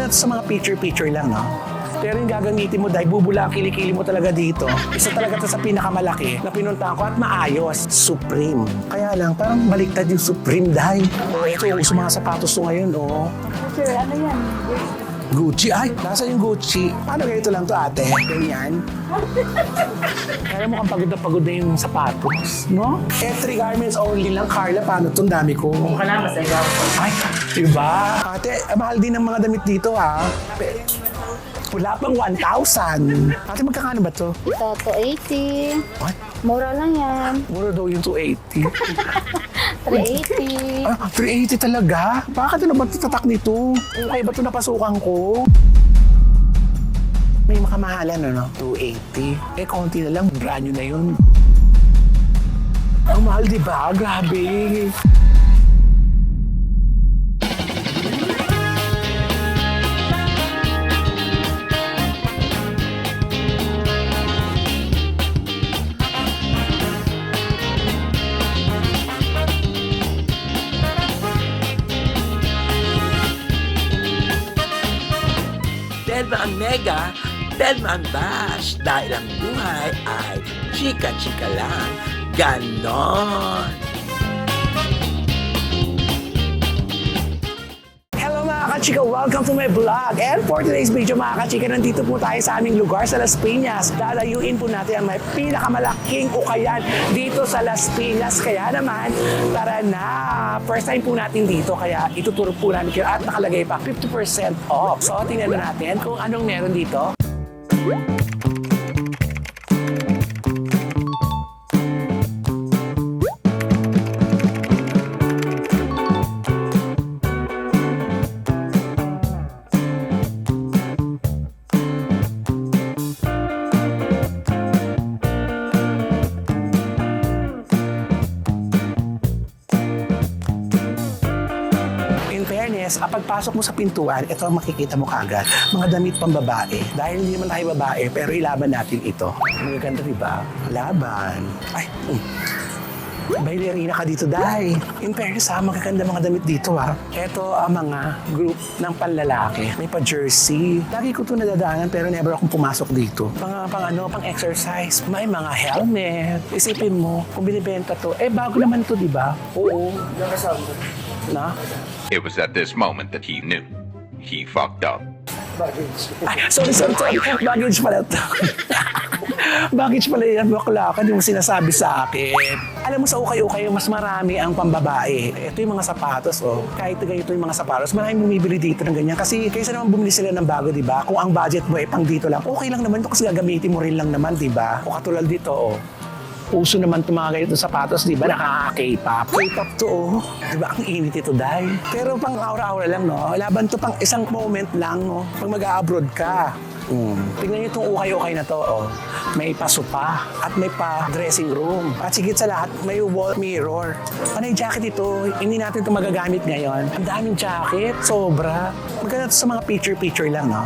Maganda sa mga picture-picture lang, no? Pero yung gagamitin mo dahil bubula ang kilikili mo talaga dito. Isa talaga to sa pinakamalaki na pinuntahan ko at maayos. Supreme. Kaya lang, parang baliktad yung Supreme dahil. Ito, uso mga sapatos to ngayon, oh. Sir, ano yan? Gucci. Ay, nasa yung Gucci. Paano ganito lang to, ate? Ganyan. Kaya mo kang pagod na yung sapatos, no? F3 garments only lang. Carla, paano to? Ang dami ko. Kung ka na, masayaw. Ay, diba? Ate, mahal din ang mga damit dito, ha? Wala pang 1,000. Ate, magkakano ba to? Ito, 280. What? Mura lang yan. Mura daw yung 280. 380. 380 talaga? Bakit ano ba tatak nito? Okay ba ito napasukan ko? May makamahalan, ano? 280. Eh, konti na lang. Brand new na yun. Ang mahal, di ba? Grabe. Telma ang mega, Telma ang bash. Dahil ang buhay ay chika-chika lang. Ganon! Hello mga kachika! Welcome to my vlog! And for today's video mga kachika, nandito po tayo sa aming lugar sa Las Piñas. Lalayuin po natin ang may pinakamalaking ukayan dito sa Las Piñas. Kaya naman, tara na! First time po natin dito, kaya ituturo po namin kayo at nakalagay pa 50% off. So, tingnan na natin kung anong meron dito. Pagpasok mo sa pintuan, ito ang makikita mo kaagad. Mga damit pambabae. Dahil hindi naman tayo babae, pero ilaban natin ito. Maganda, di ba? Laban. Ay, bailarina ka dito, Day. In fairness, magaganda mga damit dito, ha. Ito ang mga group ng panlalaki. May pa-jersey. Lagi ko ito nadadaanan, pero never akong pumasok dito. Pang exercise. May mga helmet. Isipin mo, kung binibenta to, bago naman to, di ba? Oo. Na? It was at this moment that he knew. He fucked up. Ay, sorry. Baggage pala ito. Baggage pala yan, bakla ka, yung sinasabi sa akin. Alam mo, sa ukay-ukay, mas marami ang pambabae. Ito yung mga sapatos, oh. Kahit ganito yung mga sapatos, maraming bumibili dito ng ganyan. Kasi kaysa naman bumili sila ng bago, di ba? Kung ang budget mo pang dito lang, okay lang naman ito kasi gagamitin mo rin lang naman, di ba? O katulad dito, oh. Uso naman itong mga ganito sapatos, di ba? Nakaka-K-pop. K-pop to, oh. Di ba? Ang init ito, Day. Pero pang aura-aura lang, no? Laban to pang isang moment lang, no? Pag mag-a-abroad ka. Tingnan niyo itong ukay-ukay na to, oh. May pa-sopa at may pa-dressing room. At sigit sa lahat, may wall mirror. Panay jacket ito. Hindi natin ito magagamit ngayon. Ang daming jacket. Sobra. Maganda sa mga picture-picture lang, no?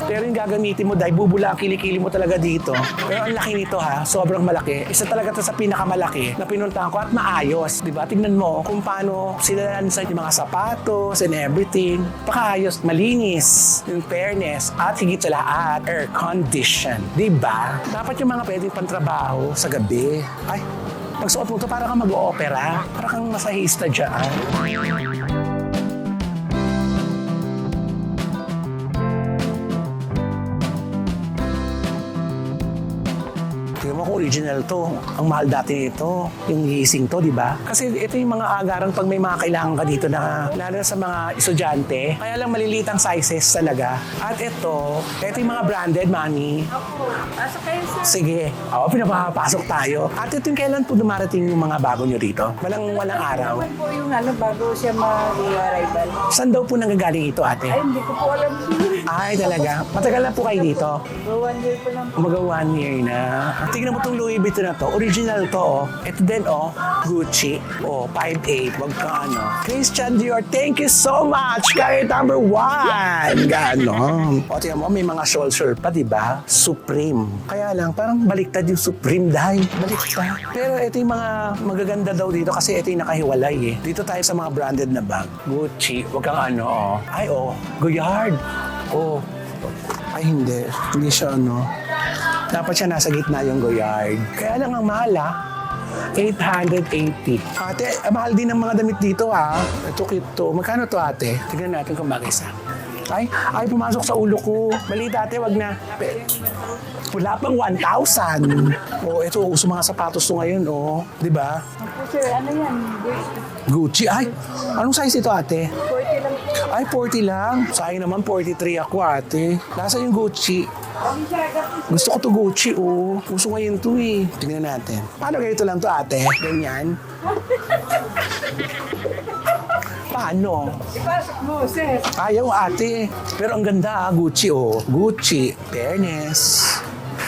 Pero yung gagamitin mo dahil bubula ang kilikili mo talaga dito. Pero ang laki nito, ha, sobrang malaki. Isa talaga to sa pinakamalaki na pinuntahan ko at maayos. Diba? Tingnan mo kung paano sila sa yung mga sapatos and everything. Pakaayos, malinis, yung fairness, at higit sa lahat, air condition. Diba? Dapat yung mga pwedeng pantrabaho sa gabi. Ay, pagsuot mo to, para kang mag-o-opera. Para kang masahista dyan. Tingnan mo kung original to. Ang mahal dati nito, yung gising to, di ba? Kasi ito yung mga agaran pag may mga kailangan ka dito na lalo na sa mga estudyante. Kaya lang maliliit ang sizes talaga. At ito yung mga branded, Mami. Opo. Pasok kayo, sir. Sige. Oo, pinapapasok tayo. At ito yung kailan po dumarating yung mga bago nyo rito? Walang araw. Naman po yung bago siya mag-arrival. Saan daw po nanggagaling ito, ate? Ay, hindi ko po alam. Ay, talaga. Matagal na po kayo dito? Go 1 year po lang po. Umaga 1 year na. Tingnan mo itong Louis Vuitton na to. Original to, oh. Ito din, oh. Gucci. Oh, 5'8". Wag ka, ano. Christian Dior, thank you so much. Kahit number 1. Ganon. O, tingnan mo, may mga shawl pa, di ba? Supreme. Kaya lang, parang baliktad yung Supreme dahil. Baliktad. Pero ito yung mga magaganda daw dito kasi ito yung nakahiwalay, eh. Dito tayo sa mga branded na bag. Gucci. Wag kang ano, oh. Ay, oh. Goyard. Oo. Ay, hindi. Hindi siya ano. Dapat siya nasa gitna yung goyard. Kaya lang ang mahal 880. Ate, mahal din ang mga damit dito Ito cute to. Magkano to ate? Tignan natin kung bagay sa. Ay, pumasok sa ulo ko. Mali ate, wag na. Wala pang 1,000. Ito, uso mga sapatos to ngayon, Di ba? Opo, sir. Ano yan? Gucci. Ay, anong size ito ate? 40 lang. Ay, 40 lang. Sayang naman, 43 ako ate. Nasa yung Gucci? Gusto ko to Gucci, Uso ngayon to Tingnan natin. Paano ganito lang to ate? Ganyan. Paano? Ipasok mo, sir. Ayaw ate. Pero ang ganda Gucci Gucci. Fairness.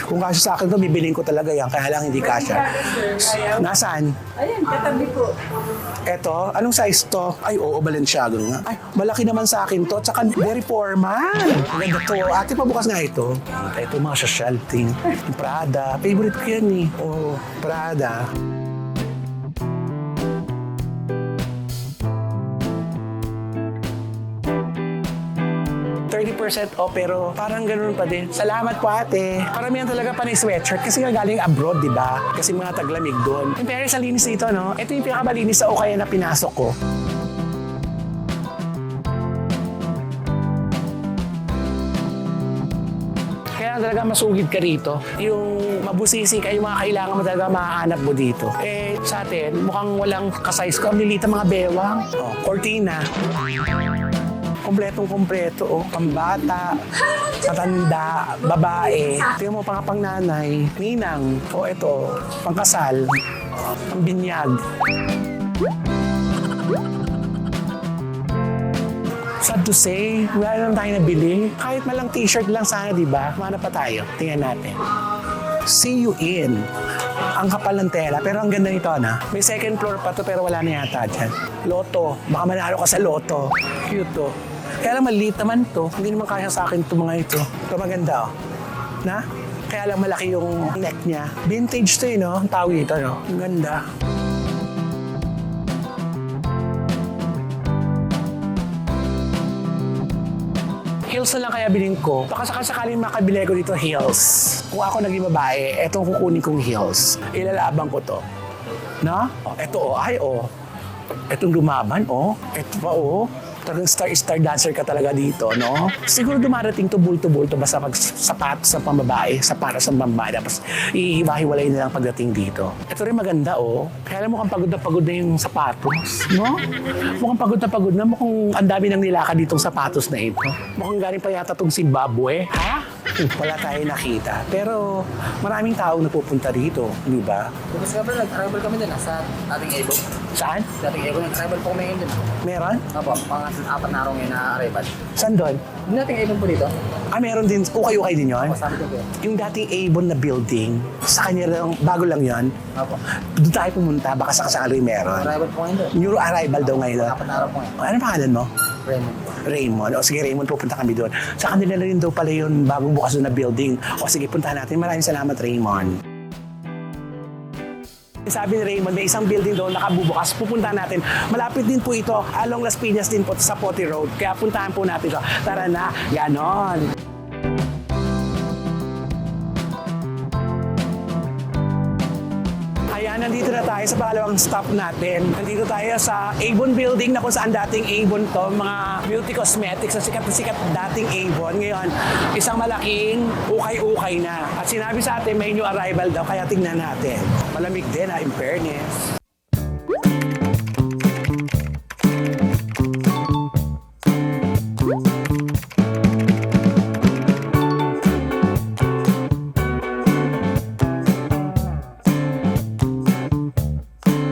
Kung kasya sa akin to, bibiling ko talaga yan. Kaya lang hindi kasya. Nasaan? Ayan, katabi ko. Eto, anong size to? Ay, oo, Balenciaga nga. Ay, malaki naman sa akin to. Tsaka very formal. Ang ganda to. Ate, pabukas nga ito. Ito, mga social thing. Prada. Favorite ko yan Prada. 30% off pero parang ganoon pa din. Salamat po ate. Paramihan talaga pa ng sweatshirt kasi nga galing abroad, di ba? Kasi mga taglamig doon. In fairness, ang linis nito, no? Ito yung pinakamalinis sa Okaya na pinasok ko. Kaya talaga masugid ka rito. Yung mabusisi ka, yung mga kailangan mo talaga mahanap mo dito. Sa atin, mukhang walang kasize ko. Ang lilita mga bewang. Cortina. Kompletong-kompleto, pambata, matanda, babae. Tingnan mo, pang nanay, ninang, ito, pangkasal, pambinyag. Sad to say, wala lang tayo nabili. Kahit malang t-shirt lang sana, di ba? Kumana pa tayo. Tingnan natin. See you in. Ang kapal ng tela, pero ang ganda nito, May second floor pa to, pero wala na yata dyan. Loto. Baka manalo ka sa loto. Cute to. Kaya lang maliit naman to. Hindi naman kaya sa akin itong mga ito. Ito maganda, Na? Kaya lang malaki yung neck niya. Vintage to no? Ang tawag ito, no? Ang ganda. Heels na lang kaya bilhin ko. Baka sakaling makabili ko dito heels. Kung ako naging babae, etong kukunin kong heels. Ilalabang ko to. Na? Eto, Etong lumaban, Eto pa, Talagang star dancer ka talaga dito, no? Siguro dumarating to bulto-bulto basta sapatos sa pambabae, para sa pambabae. Tapos ihiwa-hiwalay na lang pagdating dito. Ito rin maganda, Kaya alam mo mukhang pagod na yung sapatos, no? Mukhang pagod na. Mukhang ang dami nang nilakad ditong sapatos na ito. Mukhang galing pa yata tong Zimbabwe. Ha? Wala tayo nakita. Pero maraming taong napupunta rito, di ba? Kasi kapag nag-travel kami din sa ating Ebon. Saan? Sa ating Ebon, nag-travel po kami ngayon din. Meron? Opo, mga 4 na araw ngayon na arrival. Saan doon? Yung ating Ebon po dito. Meron din. Ukay-ukay din yun? Opo, sabi ko po. Yung dating Avon na building, sa kanya lang, bago lang yon. Opo. Doon tayo pumunta, baka sakasakali meron. Arrival po ngayon doon. New arrival daw ngayon. 4 na araw po ngayon. Ano pangalan mo? Raymond. Raymond. O sige Raymond, pupunta kami doon. Sa kanila na rin daw pala yung bagong bukas doon na building. O sige, puntahan natin. Maraming salamat Raymond. Sabi ni Raymond, may isang building doon nakabubukas. Pupuntahan natin. Malapit din po ito. Along Las Piñas din po sa Pote Road. Kaya puntahan po natin ito. Tara na. Ganon. Ayan, nandito na tayo sa pangalawang stop natin. Nandito tayo sa Avon Building na kung saan dating Avon to, mga beauty cosmetics na sikat dating Avon. Ngayon, isang malaking ukay-ukay na. At sinabi sa atin may new arrival daw, kaya tingnan natin. Malamig din in fairness.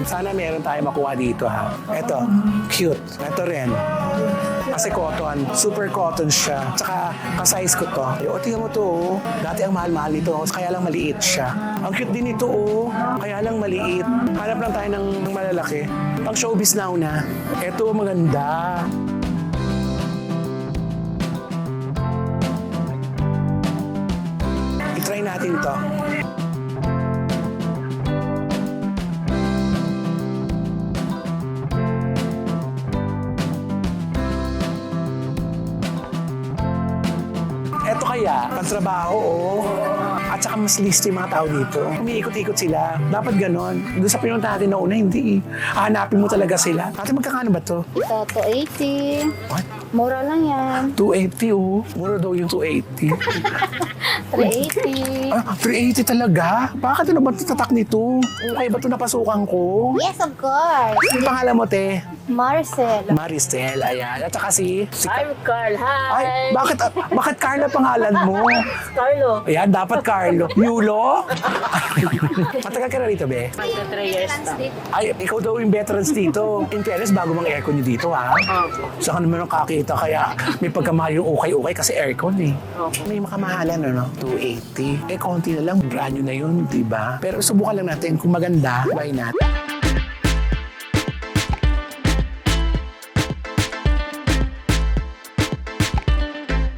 Sana meron tayo makuha dito Ito, cute. Ito rin. Kasi cotton. Super cotton siya. Tsaka ka-size ko to. Tingnan mo to Dati ang mahal-mahal nito. Kaya lang maliit siya. Ang cute din ito Kaya lang maliit. Hanap lang tayo ng malalaki. Pang showbiz now na. Ito maganda. I-try natin to. kaya? Pantrabaho, oh. At saka mas list yung mga tao dito. Umiikot-ikot sila. Dapat ganon. Doon sa pinunta natin na una, hindi. Hanapin mo talaga sila. Ate, magkakano ba to? Ito, 280. What? Mura lang yan. 280, oh. Mura daw yung 280. 380. 380 talaga? Bakit ano ba tatak nito? Okay ba ito napasukan ko? Yes, of course. Ano pangalan mo, te? Marcel. Maristel, ayan. At saka si I'm Carl. Ay, Hi. bakit Carla pangalan mo? Carlo. Ayan, dapat Carlo. Yulo? Matagal ka na rito, be? Magka 3 years na. Ay, ikaw daw yung veterans dito. In fairness, bago mang aircon nyo dito, ha? Saka naman nakakita, kaya may pagkamahal yung ukay-ukay kasi aircon, eh. May makamahalan, ano? 280. Eh, konti na lang. Brand new na yun, di ba? Pero subukan lang natin kung maganda, why not?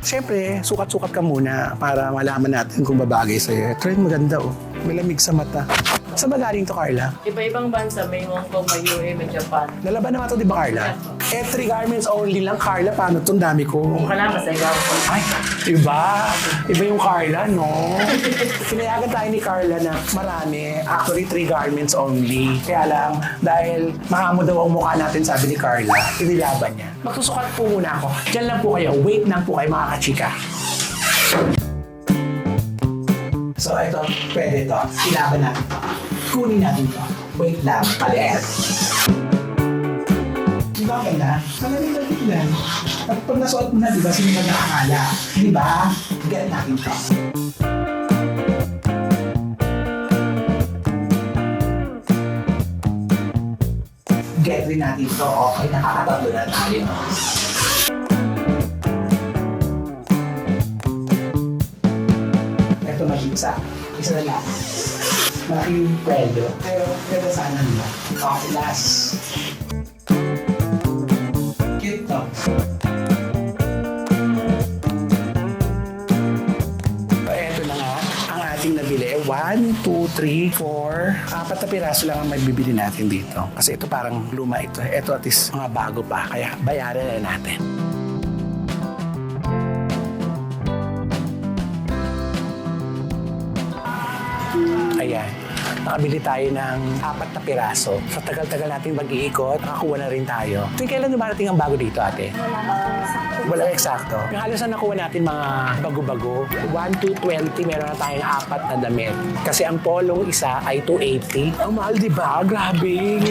Siyempre, sukat-sukat ka muna para malaman natin kung babagay sa'yo. Trend maganda, oh. May lamig sa mata. Saan ba galing to, Carla? Iba-ibang bansa. May Hong Kong, may UAE, may Japan. Lalaban naman to, di ba, Carla? Eh, 3 garments only lang, Carla. Paano itong dami ko? Wala, mas ikaw. Ay, iba. Iba yung Carla, no? Pinayagan tayo ni Carla na marami. Actually, 3 garments only. Kaya lang, dahil mahamo daw ang mukha natin, sabi ni Carla, inilaban niya. Magsusukat po muna ako. Diyan lang po kayo. Wait lang po kayo, mga kachika. So, ito, pwede ito. Ilaban natin ito. Kunin natin ito. Wait lang. Paliit. Di ba ganda? Malamig lang. At pag nasuot mo na, di ba, sino ba nakakala? Di ba? Get natin ito. Get rin natin ito. Okay, nakakatatlo na tayo. Ito mag-isa. Isa na lang. Malaking pwede. Pero pwede sana nila. Okay, last. Cute to. Ito na nga ang ating nabili. 1, 2, 3, 4. 4 na piraso lang ang magbibili natin dito. Kasi ito parang luma ito. Ito at least mga bago pa. Kaya bayaran na natin. Ayan. Nakabili tayo ng 4 na piraso. Sa tagal-tagal natin mag-iikot, nakakuha na rin tayo. Tuwing kailan dumarating ang bago dito, ate? Walang eksakto. Yung halos na nakuha natin mga bago-bago. 1 to 20, meron na tayong 4 na damit. Kasi ang polong isa ay 280. Ang mahal, di ba? Grabe.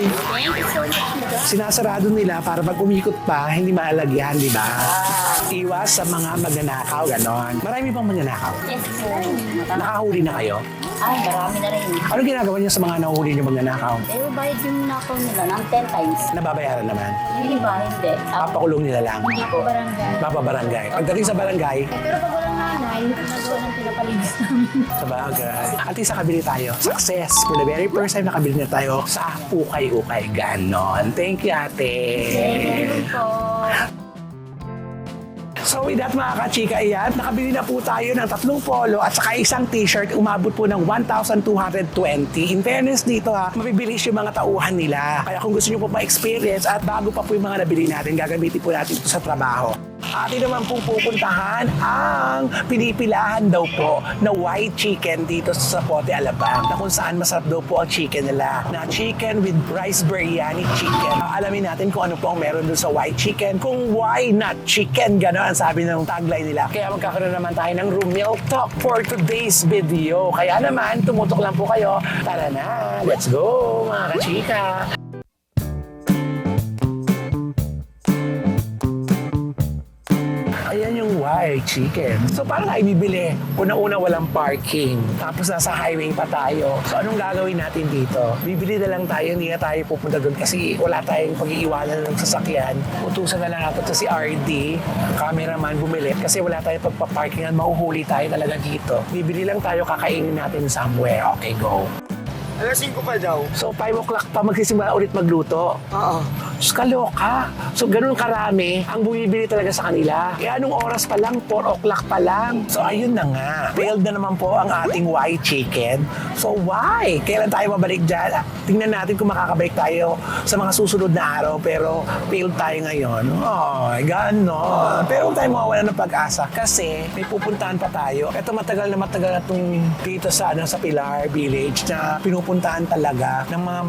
Sinasarado nila para pag umikot pa, hindi maalagyan, di ba? Iwas sa mga magnanakaw, ganon. Marami pang magnanakaw. Yes, sir. Nakahuli na kayo? Ay, marami na rin. Ano ginagawa niyo sa mga nahuhuli niyo magnanakaw? Eh, bayad yung nakaw nila ng 10 times. Nababayaran naman. Yung iba, hindi. Papakulong nila lang. Hindi po barangay. Mapabarangay. Pagdating sa barangay, Pero pag walang nanay, nagawa ng pinapalinis namin. sa bagay. At least nakabili tayo. Success! For the very first time nakabili na tayo sa ukay-ukay. Ganon. Thank you, ate. Po. So with that mga kachika, iyan, nakabili na po tayo ng 3 polo at saka isang t-shirt, umabot po ng 1,220. In fairness dito ha, mabibilis yung mga tauhan nila. Kaya kung gusto nyo po ma-experience at bago pa po yung mga nabili natin, gagamitin po natin ito sa trabaho. Atin naman pong pupuntahan ang pinipilahan daw po na white chicken dito sa Zapote, Alabang, na kung saan masarap daw po ang chicken nila, na chicken with rice biryani chicken. Alamin natin kung ano po ang meron doon sa white chicken, kung why not chicken, gano'n ang sabi ng tagline nila. Kaya magkakaroon naman tayo ng room meal talk for today's video. Kaya naman, tumutok lang po kayo. Tara na, let's go mga kachika! Ayan yung white chicken. So, paano tayo bibili? Una-una walang parking. Tapos nasa highway pa tayo. So, anong gagawin natin dito? Bibili na lang tayo. Hindi na tayo pupunta doon kasi wala tayong pag-iiwanan ng sasakyan. Utusan na lang natin si RD, cameraman, bumili. Kasi wala tayong pagpaparkingan. Mauhuli tayo talaga dito. Bibili lang tayo, kakainin natin somewhere. Okay, go. Alas 5 pa daw. So 5 o'clock pa magsisimula ulit magluto. Oo. Diyos, kaloka. So ganun karami ang bumibili talaga sa kanila. Kaya anong oras pa lang? 4 o'clock pa lang. So ayun na nga. Failed na naman po ang ating white chicken. So why? Kailan tayo mabalik dyan? Tingnan natin kung makakabalik tayo sa mga susunod na araw. Pero failed tayo ngayon. Oh, gano'n. Pero huwag tayo mawawala ng pag-asa. Kasi may pupuntahan pa tayo. Ito matagal na itong dito sa Pilar Village na pinupuntahan talaga ng mga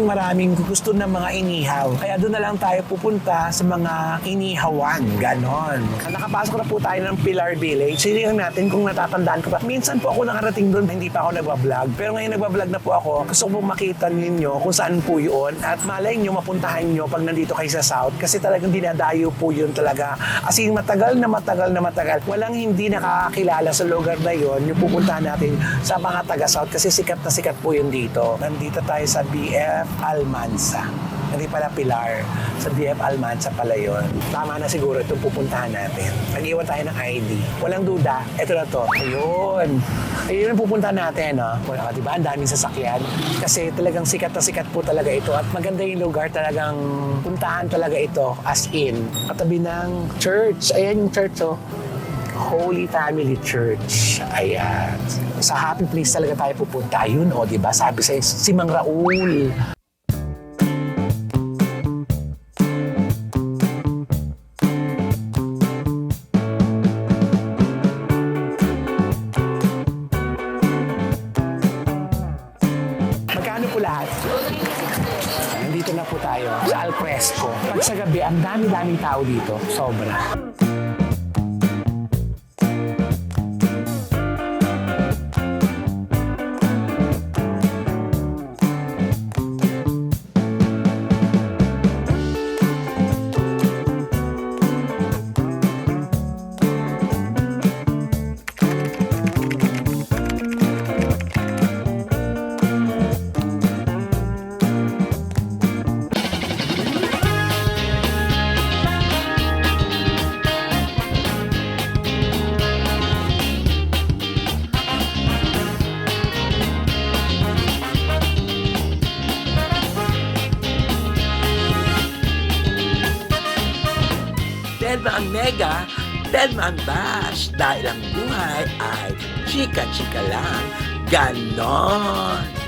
maraming gusto ng mga inihaw. Kaya doon na lang tayo pupunta sa mga inihawan. Ganon. Nakapasok na po tayo ng Pilar Village. Sinihan natin kung natatandaan ko pa. Minsan po ako nakarating doon, hindi pa ako nagbablog. Pero ngayon nagbablog na po ako. Gusto ko makita ninyo kung saan po yun. At malay nyo, mapuntahan nyo pag nandito kayo sa South. Kasi talagang dinadayo po yun talaga. As in, matagal. Walang hindi nakakakilala sa lugar na yun. Yung pupuntahan natin sa mga taga-South. Kasi sikat na sikat po yun dito. Nandito tayo sa BF Almanza. Hindi pala Pilar. Sa BF Almanza pala yun. Tama na siguro itong pupuntahan natin. Nag-iwan tayo ng ID. Walang duda. Ito na to. Ayun. Ayun ang pupuntahan natin. No? Wala, diba? Ang daming sasakyan. Kasi talagang sikat na sikat po talaga ito. At maganda yung lugar. Talagang puntahan talaga ito. As in. Katabi ng church. Ayan yung church. Oh. Holy Family Church. Ayan. Sa happy place talaga tayo pupunta. Ayun, o, diba? Sabi sa'yo, si Mang Raul. Magkano po lahat? Nandito na po tayo sa Alfresco. Pag sa gabi, ang dami-daming tao dito. Sobra. Telma ang mega, Telma ang bash. Dahil ang buhay ay chika-chika lang. Ganon!